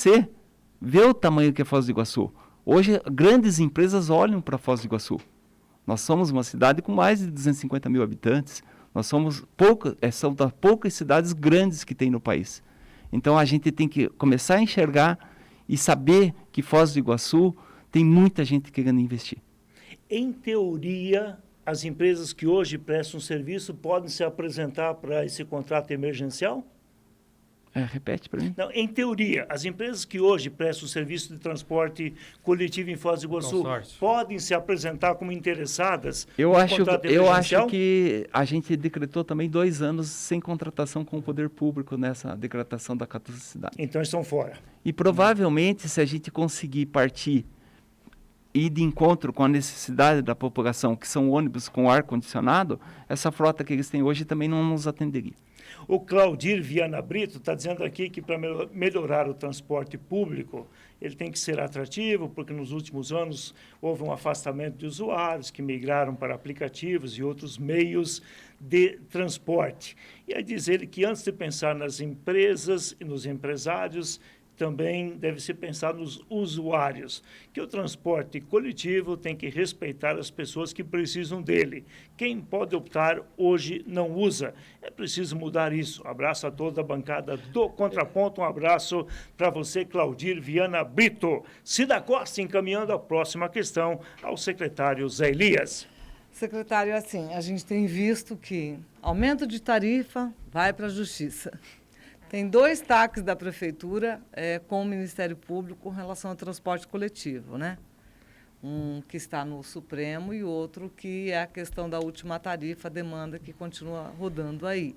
Você vê o tamanho que é Foz do Iguaçu. Hoje, grandes empresas olham para Foz do Iguaçu. Nós somos uma cidade com mais de 250 mil habitantes. Nós somos são das poucas cidades grandes que tem no país. Então, a gente tem que começar a enxergar e saber que Foz do Iguaçu tem muita gente querendo investir. Em teoria, as empresas que hoje prestam serviço podem se apresentar para esse contrato emergencial? Repete para mim. Não, em teoria, as empresas que hoje prestam serviço de transporte coletivo em Foz do Iguaçu podem se apresentar como interessadas no contrato emergencial? Eu acho que a gente decretou também 2 anos sem contratação com o poder público nessa decretação da caducidade. Então estão fora. E provavelmente, se a gente conseguir partir e de encontro com a necessidade da população, que são ônibus com ar-condicionado, essa frota que eles têm hoje também não nos atenderia. O Claudir Viana Brito está dizendo aqui que para melhorar o transporte público, ele tem que ser atrativo, porque nos últimos anos houve um afastamento de usuários que migraram para aplicativos e outros meios de transporte. E aí diz ele que antes de pensar nas empresas e nos empresários, também deve se pensar nos usuários, que o transporte coletivo tem que respeitar as pessoas que precisam dele. Quem pode optar hoje não usa. É preciso mudar isso. Abraço a toda a bancada do Contraponto. Um abraço para você, Claudir Viana Brito. Cida Costa encaminhando a próxima questão ao secretário Zé Elias. Secretário, assim, a gente tem visto que aumento de tarifa vai para a Justiça. Tem 2 taques da Prefeitura com o Ministério Público com relação ao transporte coletivo, né? Um que está no Supremo e outro que é a questão da última tarifa, a demanda que continua rodando aí.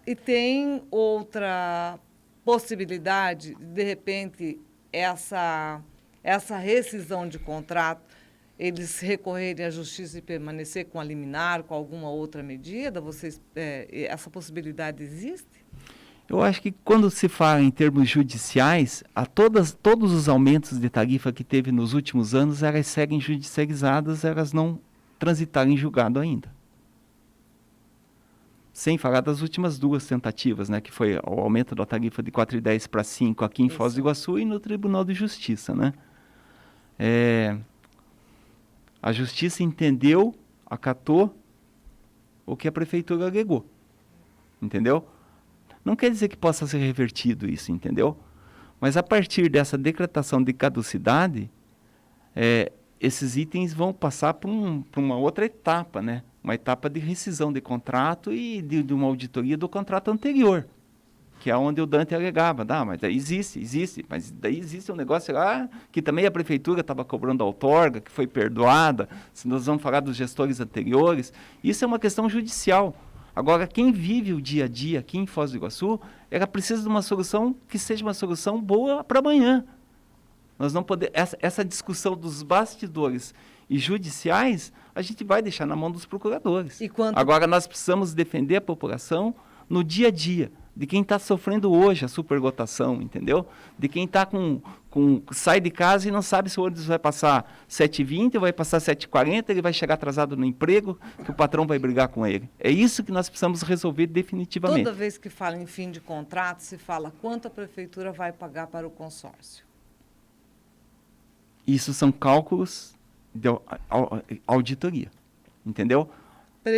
E tem outra possibilidade, de repente, essa rescisão de contrato, eles recorrerem à Justiça e permanecer com a liminar, com alguma outra medida? Essa possibilidade existe? Eu acho que quando se fala em termos judiciais, todos os aumentos de tarifa que teve nos últimos anos, elas seguem judicializadas, elas não transitaram em julgado ainda. Sem falar das últimas 2 tentativas, né, que foi o aumento da tarifa de 4,10 para 5 aqui em Foz do Iguaçu e no Tribunal de Justiça, né? A Justiça entendeu, acatou o que a Prefeitura alegou, entendeu? Não quer dizer que possa ser revertido isso, entendeu? Mas a partir dessa decretação de caducidade, esses itens vão passar para uma outra etapa, né? Uma etapa de rescisão de contrato e de uma auditoria do contrato anterior, que é onde o Dante alegava. Mas daí existe, mas daí existe um negócio lá que também a Prefeitura estava cobrando outorga, que foi perdoada, se nós vamos falar dos gestores anteriores. Isso é uma questão judicial. Agora, quem vive o dia a dia aqui em Foz do Iguaçu, ela precisa de uma solução que seja uma solução boa para amanhã. Nós não podemos, essa discussão dos bastidores e judiciais, a gente vai deixar na mão dos procuradores. Agora, nós precisamos defender a população no dia a dia, de quem está sofrendo hoje a superlotação, entendeu? De quem está sai de casa e não sabe se o ônibus vai passar 7h20 ou vai passar 7h40, ele vai chegar atrasado no emprego, que o patrão vai brigar com ele. É isso que nós precisamos resolver definitivamente. Toda vez que fala em fim de contrato, se fala quanto a Prefeitura vai pagar para o consórcio. Isso são cálculos de auditoria, entendeu?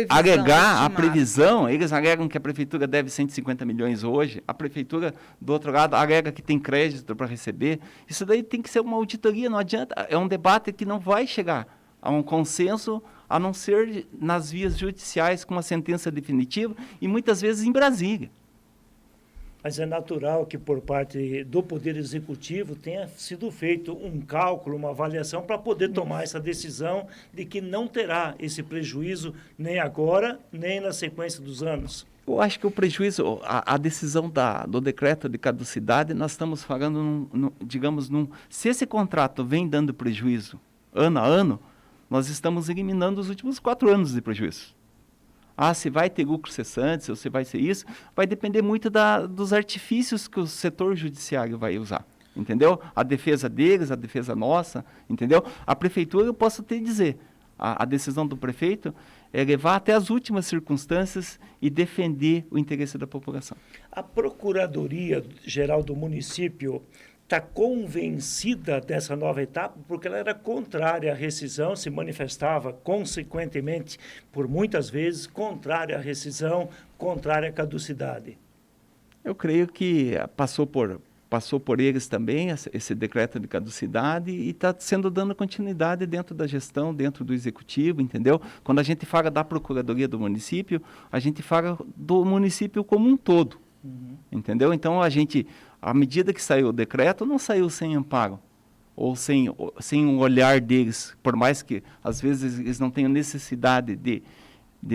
A previsão, eles alegam que a Prefeitura deve 150 milhões hoje, a Prefeitura, do outro lado, alega que tem crédito para receber. Isso daí tem que ser uma auditoria, não adianta, é um debate que não vai chegar a um consenso, a não ser nas vias judiciais com uma sentença definitiva e muitas vezes em Brasília. Mas é natural que, por parte do Poder Executivo, tenha sido feito um cálculo, uma avaliação para poder tomar essa decisão de que não terá esse prejuízo nem agora, nem na sequência dos anos. Eu acho que o prejuízo, a decisão do decreto de caducidade, nós estamos falando, se esse contrato vem dando prejuízo ano a ano, nós estamos eliminando os últimos 4 anos de prejuízo. Se vai ter lucro cessante, ou se vai ser isso, vai depender muito dos artifícios que o setor judiciário vai usar, entendeu? A defesa deles, a defesa nossa, entendeu? A Prefeitura, eu posso te dizer, a decisão do prefeito é levar até as últimas circunstâncias e defender o interesse da população. A Procuradoria-Geral do município está convencida dessa nova etapa, porque ela era contrária à rescisão, se manifestava consequentemente, por muitas vezes, contrária à rescisão, contrária à caducidade. Eu creio que passou por eles também esse decreto de caducidade e está sendo dando continuidade dentro da gestão, dentro do executivo, entendeu? Quando a gente fala da Procuradoria do município, a gente fala do município como um todo, entendeu? Então, à medida que saiu o decreto, não saiu sem amparo, ou sem um olhar deles, por mais que, às vezes, eles não tenham necessidade de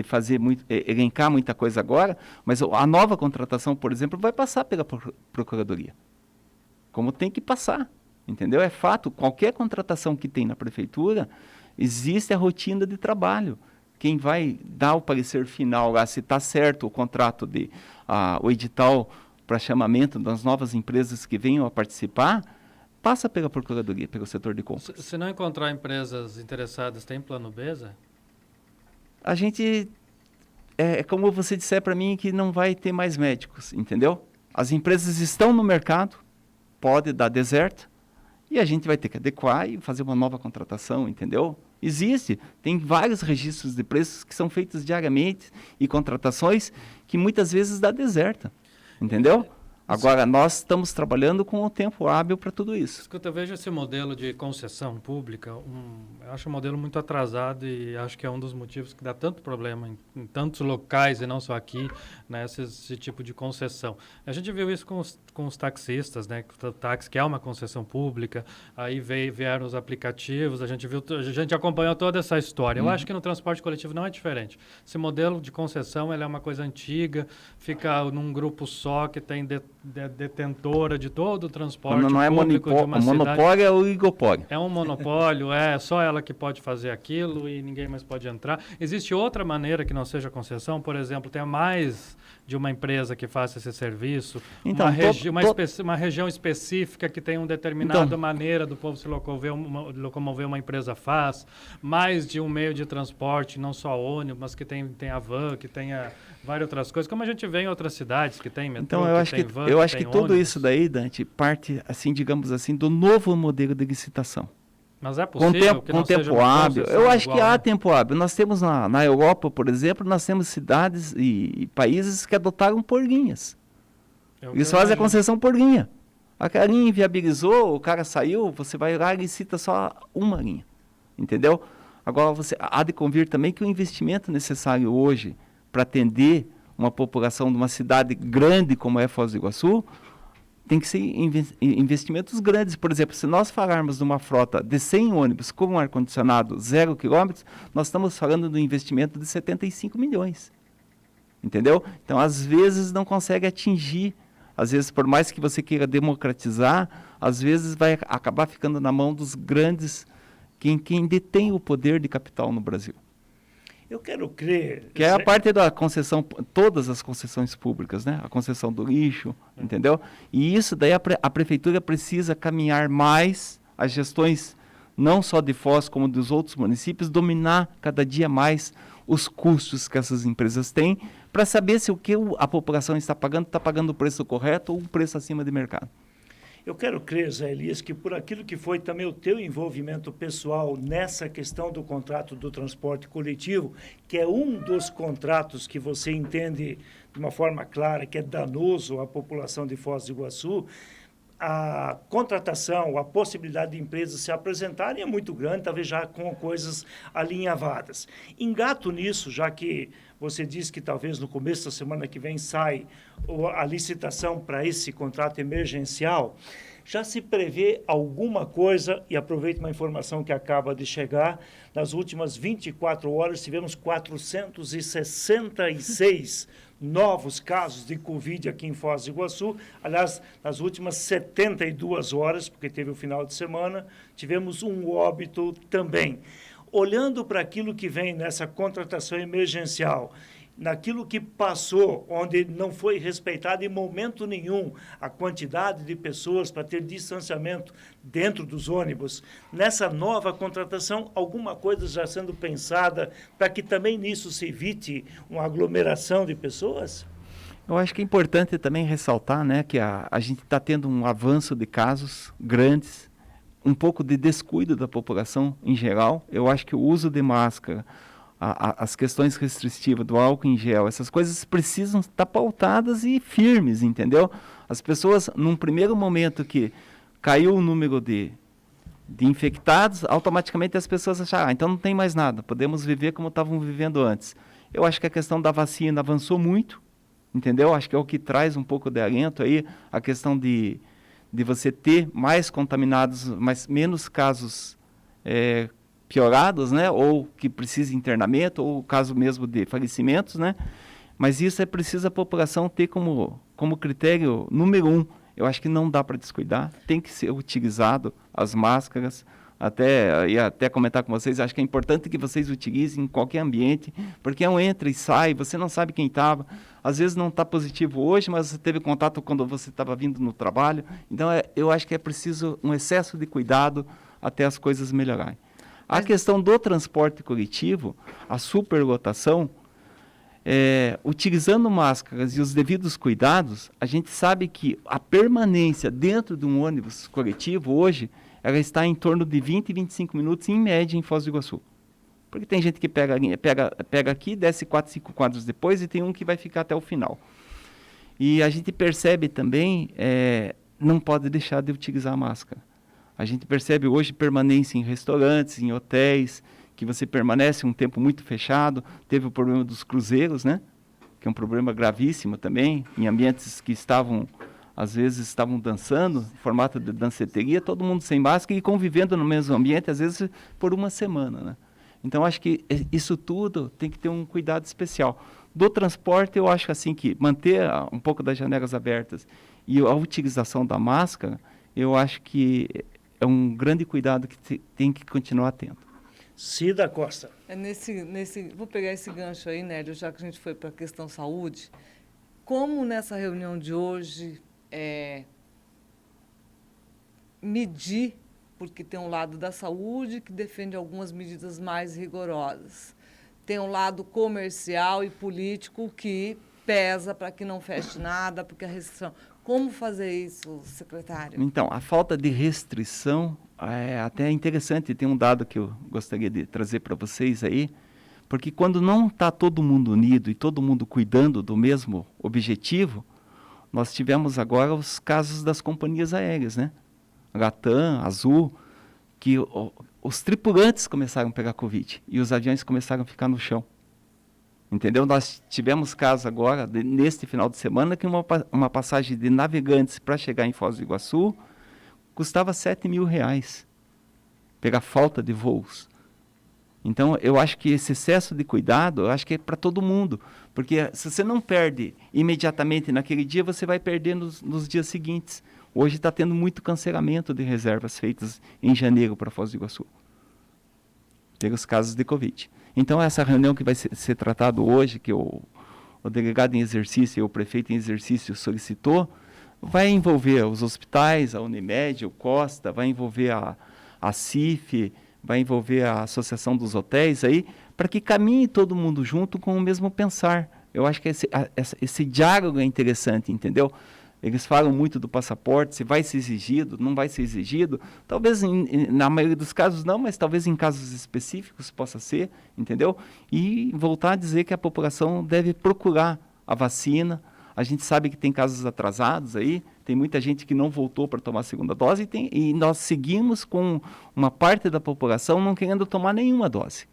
fazer elencar muita coisa agora, mas a nova contratação, por exemplo, vai passar pela Procuradoria. Como tem que passar, entendeu? É fato, qualquer contratação que tem na prefeitura, existe a rotina de trabalho. Quem vai dar o parecer final lá, se está certo o contrato o edital para chamamento das novas empresas que venham a participar, passa pela Procuradoria, pelo setor de compras. Se não encontrar empresas interessadas, tem plano B, Zé? A gente, é como você disser para mim que não vai ter mais médicos, entendeu? As empresas estão no mercado, pode dar deserto, e a gente vai ter que adequar e fazer uma nova contratação, entendeu? Existe, tem vários registros de preços que são feitos diariamente e contratações que muitas vezes dá deserta, entendeu? Agora, nós estamos trabalhando com o tempo hábil para tudo isso. Escuta, eu vejo esse modelo de concessão pública, eu acho um modelo muito atrasado e acho que é um dos motivos que dá tanto problema em tantos locais e não só aqui, né, esse tipo de concessão. A gente viu isso com os taxistas, né, o táxi que é uma concessão pública, aí vieram os aplicativos, a gente acompanhou toda essa história. Eu acho que no transporte coletivo não é diferente. Esse modelo de concessão, ele é uma coisa antiga, fica num grupo só que tem detentora de todo o transporte não é público de uma cidade. monopólio, é oligopólio. É um monopólio, é só ela que pode fazer aquilo e ninguém mais pode entrar. Existe outra maneira que não seja concessão, por exemplo, tem mais de uma empresa que faça esse serviço, então, uma região específica que tem uma determinada maneira do povo se locomover, uma empresa faz, mais de um meio de transporte, não só ônibus, mas que tem a van, que tenha várias outras coisas, como a gente vê em outras cidades que tem metrô, então, eu acho que tudo isso daí, Dante, parte, assim, digamos assim, do novo modelo de licitação. Mas é possível com tempo hábil. Eu acho que há tempo hábil. Nós temos na Europa, por exemplo, nós temos cidades e países que adotaram por linhas. Eles fazem a concessão por linha. A linha inviabilizou, o cara saiu, você vai lá e licita só uma linha. Entendeu? Agora, você há de convir também que o investimento necessário hoje para atender uma população de uma cidade grande como é Foz do Iguaçu, tem que ser investimentos grandes. Por exemplo, se nós falarmos de uma frota de 100 ônibus com um ar-condicionado 0 km, nós estamos falando de um investimento de 75 milhões. Entendeu? Então, às vezes, não consegue atingir. Às vezes, por mais que você queira democratizar, às vezes vai acabar ficando na mão dos grandes, quem detém o poder de capital no Brasil. Eu quero crer... Que é a parte da concessão, todas as concessões públicas, né? A concessão do lixo, entendeu? E isso daí a prefeitura precisa caminhar mais, as gestões não só de Foz como dos outros municípios, dominar cada dia mais os custos que essas empresas têm, para saber se o que a população está pagando o preço correto ou um preço acima de mercado. Eu quero crer, Zé Elias, que por aquilo que foi também o teu envolvimento pessoal nessa questão do contrato do transporte coletivo, que é um dos contratos que você entende de uma forma clara que é danoso à população de Foz do Iguaçu, a contratação, a possibilidade de empresas se apresentarem é muito grande, talvez já com coisas alinhavadas. Engato nisso, já que você disse que talvez no começo da semana que vem sai a licitação para esse contrato emergencial. Já se prevê alguma coisa, e aproveito uma informação que acaba de chegar, nas últimas 24 horas tivemos 466 novos casos de Covid aqui em Foz do Iguaçu. Aliás, nas últimas 72 horas, porque teve o final de semana, tivemos um óbito também. Olhando para aquilo que vem nessa contratação emergencial, naquilo que passou, onde não foi respeitada em momento nenhum a quantidade de pessoas para ter distanciamento dentro dos ônibus, nessa nova contratação, alguma coisa já sendo pensada para que também nisso se evite uma aglomeração de pessoas? Eu acho que é importante também ressaltar, né, que a gente está tendo um avanço de casos grandes, um pouco de descuido da população em geral. Eu acho que o uso de máscara, as questões restritivas do álcool em gel, essas coisas precisam estar pautadas e firmes, entendeu? As pessoas, num primeiro momento que caiu o número de infectados, automaticamente as pessoas acharam, então não tem mais nada, podemos viver como estavam vivendo antes. Eu acho que a questão da vacina avançou muito, entendeu? Acho que é o que traz um pouco de alento aí, a questão de você ter mais contaminados, mas menos casos piorados, né? Ou que precisa de internamento, ou o caso mesmo de falecimentos, né? Mas isso é preciso a população ter como critério número 1. Eu acho que não dá para descuidar, tem que ser utilizado as máscaras. Até comentar com vocês, acho que é importante que vocês utilizem em qualquer ambiente, porque é um entra e sai, você não sabe quem estava. Às vezes não está positivo hoje, mas você teve contato quando você estava vindo no trabalho. Então, eu acho que é preciso um excesso de cuidado até as coisas melhorarem. A questão do transporte coletivo, a superlotação, utilizando máscaras e os devidos cuidados, a gente sabe que a permanência dentro de um ônibus coletivo hoje, ela está em torno de 20 e 25 minutos em média em Foz do Iguaçu. Porque tem gente que pega aqui, desce 4, 5 quadros depois e tem um que vai ficar até o final. E a gente percebe também, não pode deixar de utilizar a máscara. A gente percebe hoje permanência em restaurantes, em hotéis, que você permanece um tempo muito fechado. Teve o problema dos cruzeiros, né? Que é um problema gravíssimo também, em ambientes que às vezes estavam dançando, em formato de danceteria, todo mundo sem máscara e convivendo no mesmo ambiente, às vezes por uma semana, né? Então, acho que isso tudo tem que ter um cuidado especial. Do transporte, eu acho assim que manter um pouco das janelas abertas e a utilização da máscara, eu acho que é um grande cuidado que tem que continuar tendo. Cida Costa. Vou pegar esse gancho aí, Nélio, já que a gente foi para a questão saúde. Como nessa reunião de hoje medir, porque tem um lado da saúde que defende algumas medidas mais rigorosas. Tem um lado comercial e político que pesa para que não feche nada, porque a restrição... Como fazer isso, secretário? Então, a falta de restrição é até interessante. Tem um dado que eu gostaria de trazer para vocês aí, porque quando não está todo mundo unido e todo mundo cuidando do mesmo objetivo, nós tivemos agora os casos das companhias aéreas, né? Latam, Azul, que os tripulantes começaram a pegar Covid e os aviões começaram a ficar no chão. Entendeu? Nós tivemos casos agora, neste final de semana, que uma passagem de navegantes para chegar em Foz do Iguaçu custava R$7.000, pela falta de voos. Então, eu acho que esse excesso de cuidado, eu acho que é para todo mundo, porque se você não perde imediatamente naquele dia, você vai perder nos dias seguintes. Hoje está tendo muito cancelamento de reservas feitas em janeiro para Foz do Iguaçu, pelos casos de Covid. Então, essa reunião que vai ser tratada hoje, que o delegado em exercício e o prefeito em exercício solicitou, vai envolver os hospitais, a Unimed, o Costa, vai envolver a CIF, vai envolver a Associação dos Hotéis aí, para que caminhe todo mundo junto com o mesmo pensar. Eu acho que esse diálogo é interessante, entendeu? Eles falam muito do passaporte, se vai ser exigido, não vai ser exigido. Talvez, na maioria dos casos, não, mas talvez em casos específicos possa ser, entendeu? E voltar a dizer que a população deve procurar a vacina. A gente sabe que tem casos atrasados aí, tem muita gente que não voltou para tomar a segunda dose e nós seguimos com uma parte da população não querendo tomar nenhuma dose.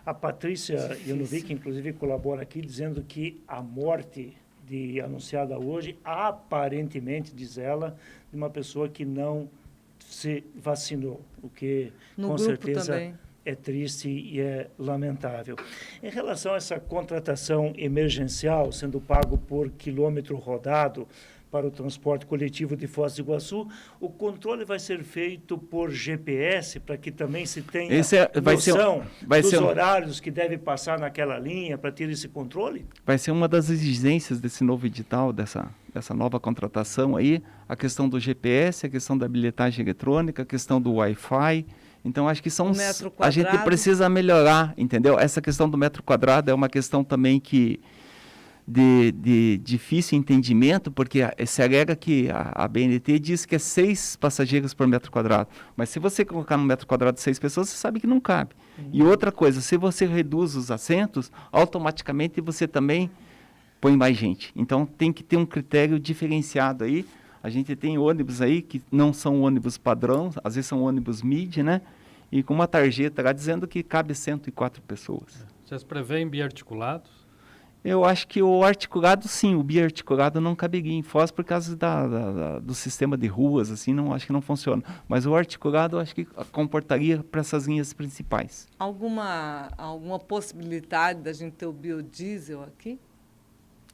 A Patrícia Ionovic, inclusive, colabora aqui dizendo que a morte anunciada hoje, aparentemente, diz ela, de uma pessoa que não se vacinou, o que com certeza também é triste e é lamentável. Em relação a essa contratação emergencial sendo pago por quilômetro rodado, para o transporte coletivo de Foz do Iguaçu, o controle vai ser feito por GPS, para que também se tenha noção dos horários que deve passar naquela linha, para ter esse controle? Vai ser uma das exigências desse novo edital, dessa nova contratação aí, a questão do GPS, a questão da bilhetagem eletrônica, a questão do Wi-Fi. Então, acho que a gente precisa melhorar, entendeu? Essa questão do metro quadrado é uma questão também que de difícil entendimento, porque se alega que a BNT diz que é 6 passageiros por metro quadrado. Mas se você colocar no metro quadrado 6 pessoas, você sabe que não cabe. E outra coisa, se você reduz os assentos, automaticamente você também põe mais gente. Então, tem que ter um critério diferenciado aí. A gente tem ônibus aí que não são ônibus padrão, às vezes são ônibus mid, né? E com uma tarjeta lá dizendo que cabe 104 pessoas. Vocês prevêem biarticulados? Eu acho que o articulado, sim, o biarticulado não caberia em Foz por causa do sistema de ruas, assim, acho que não funciona. Mas o articulado, eu acho que comportaria para essas linhas principais. Alguma possibilidade da gente ter o biodiesel aqui?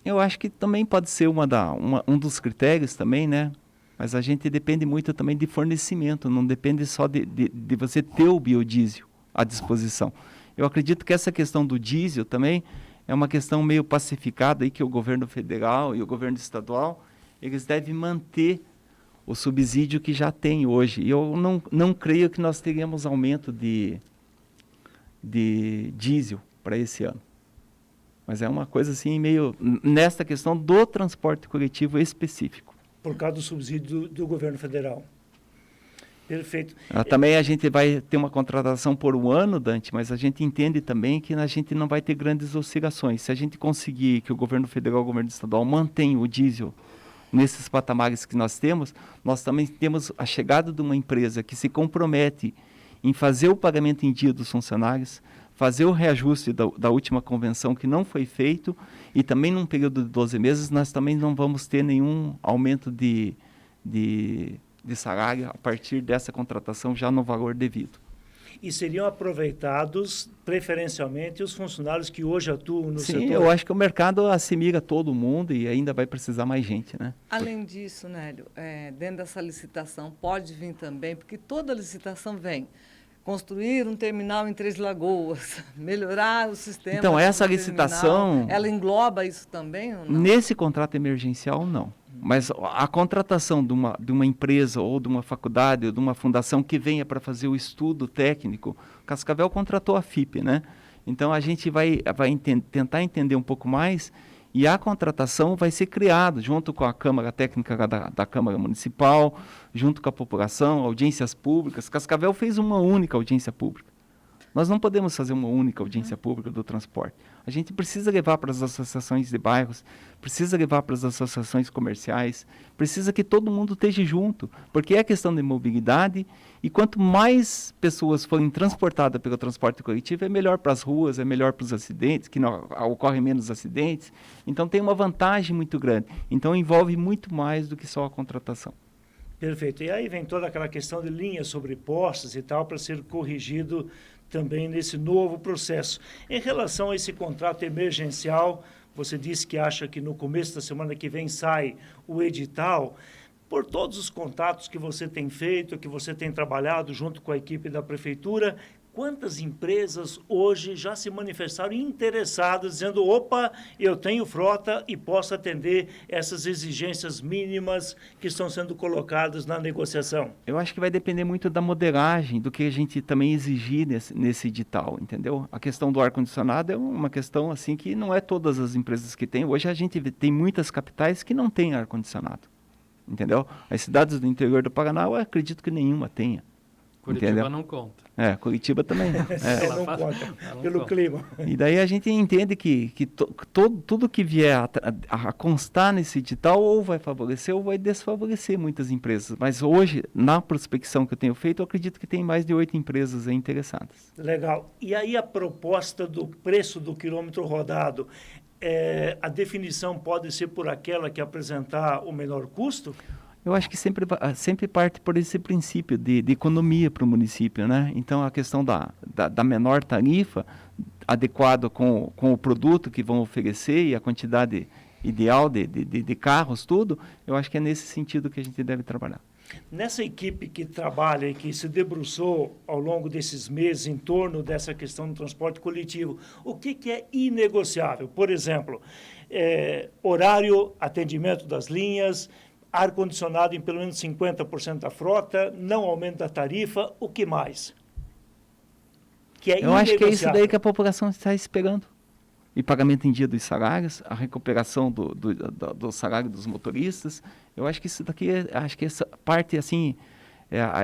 Eu acho que também pode ser um dos critérios também, né? Mas a gente depende muito também de fornecimento, não depende só de você ter o biodiesel à disposição. Eu acredito que essa questão do diesel também é uma questão meio pacificada aí que o governo federal e o governo estadual, eles devem manter o subsídio que já tem hoje. E eu não creio que nós teremos aumento de diesel para esse ano. Mas é uma coisa assim meio nesta questão do transporte coletivo específico. Por causa do subsídio do governo federal. Perfeito. Também a gente vai ter uma contratação por um ano, Dante, mas a gente entende também que a gente não vai ter grandes oscilações. Se a gente conseguir que o governo federal e o governo estadual mantenham o diesel nesses patamares que nós também temos a chegada de uma empresa que se compromete em fazer o pagamento em dia dos funcionários, fazer o reajuste da última convenção que não foi feito, e também num período de 12 meses nós também não vamos ter nenhum aumento de salário a partir dessa contratação já no valor devido. E seriam aproveitados preferencialmente os funcionários que hoje atuam no setor? Sim, eu acho que o mercado assimila todo mundo e ainda vai precisar mais gente, né? Além disso, Nélio, dentro dessa licitação pode vir também, porque toda licitação vem construir um terminal em Três Lagoas, melhorar o sistema. Então, essa licitação... Ela engloba isso também ou não? Nesse contrato emergencial, não. Mas a contratação de uma empresa ou de uma faculdade ou de uma fundação que venha para fazer o estudo técnico, Cascavel contratou a FIP, né? Então, a gente vai tentar entender um pouco mais e a contratação vai ser criada junto com a Câmara Técnica da Câmara Municipal, junto com a população, audiências públicas. Cascavel fez uma única audiência pública. Nós não podemos fazer uma única audiência pública do transporte. A gente precisa levar para as associações de bairros, precisa levar para as associações comerciais, precisa que todo mundo esteja junto, porque é questão de mobilidade e quanto mais pessoas forem transportadas pelo transporte coletivo, é melhor para as ruas, é melhor para os acidentes, que não ocorrem menos acidentes. Então tem uma vantagem muito grande. Então envolve muito mais do que só a contratação. Perfeito. E aí vem toda aquela questão de linhas sobrepostas e tal para ser corrigido também nesse novo processo. Em relação a esse contrato emergencial, você disse que acha que no começo da semana que vem sai o edital. Por todos os contatos que você tem feito, que você tem trabalhado junto com a equipe da Prefeitura, quantas empresas hoje já se manifestaram interessadas, dizendo, opa, eu tenho frota e posso atender essas exigências mínimas que estão sendo colocadas na negociação? Eu acho que vai depender muito da modelagem, do que a gente também exigir nesse edital, entendeu? A questão do ar-condicionado é uma questão assim que não é todas as empresas que têm. Hoje a gente tem muitas capitais que não têm ar-condicionado, entendeu? As cidades do interior do Paraná, eu acredito que nenhuma tenha. Curitiba entendeu? Não conta. Curitiba também. Não conta, pelo clima. E daí a gente entende que tudo que vier a constar nesse edital ou vai favorecer ou vai desfavorecer muitas empresas. Mas hoje, na prospecção que eu tenho feito, eu acredito que tem mais de 8 empresas aí interessadas. Legal. E aí a proposta do preço do quilômetro rodado, a definição pode ser por aquela que apresentar o menor custo? Eu acho que sempre parte por esse princípio de economia para o município, né? Então, a questão da menor tarifa, adequado com o produto que vão oferecer e a quantidade ideal de carros, tudo, eu acho que é nesse sentido que a gente deve trabalhar. Nessa equipe que trabalha e que se debruçou ao longo desses meses em torno dessa questão do transporte coletivo, o que é inegociável? Por exemplo, horário, atendimento das linhas, ar-condicionado em pelo menos 50% da frota, não aumento da tarifa, o que mais? Que é eu acho que é isso daí que a população está esperando. E pagamento em dia dos salários, a recuperação do salário dos motoristas. Eu acho que isso daqui, acho que essa parte, assim,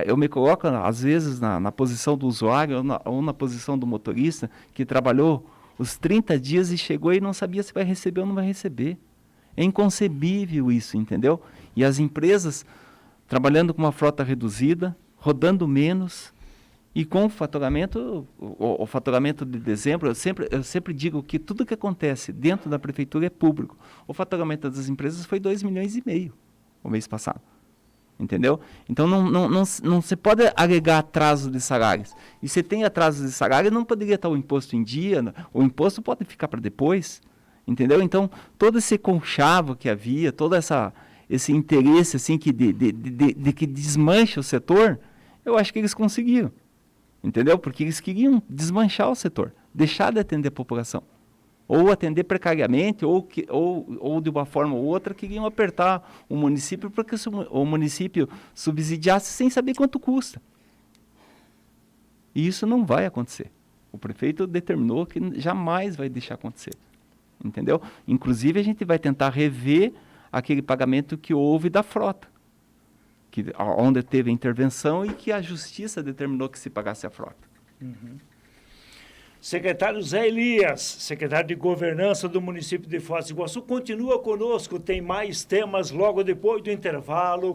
eu me coloco, às vezes, na posição do usuário ou na posição do motorista, que trabalhou os 30 dias e chegou e não sabia se vai receber ou não vai receber. É inconcebível isso, entendeu? E as empresas trabalhando com uma frota reduzida, rodando menos, e com o faturamento, o faturamento de dezembro, eu sempre digo que tudo que acontece dentro da prefeitura é público. O faturamento das empresas foi 2,5 milhões o mês passado. Entendeu? Então não se pode agregar atraso de salários. E se tem atraso de salário, não poderia estar o imposto em dia, o imposto pode ficar para depois. Entendeu? Então, todo esse conchavo que havia, todo esse interesse assim, de que desmancha o setor, eu acho que eles conseguiram. Entendeu? Porque eles queriam desmanchar o setor, deixar de atender a população. Ou atender precariamente, ou de uma forma ou outra, queriam apertar o município para que o município subsidiasse sem saber quanto custa. E isso não vai acontecer. O prefeito determinou que jamais vai deixar acontecer. Entendeu? Inclusive, a gente vai tentar rever aquele pagamento que houve da frota, onde teve a intervenção e que a justiça determinou que se pagasse a frota. Uhum. Secretário Zé Elias, secretário de Governança do município de Foz do Iguaçu, continua conosco, tem mais temas logo depois do intervalo.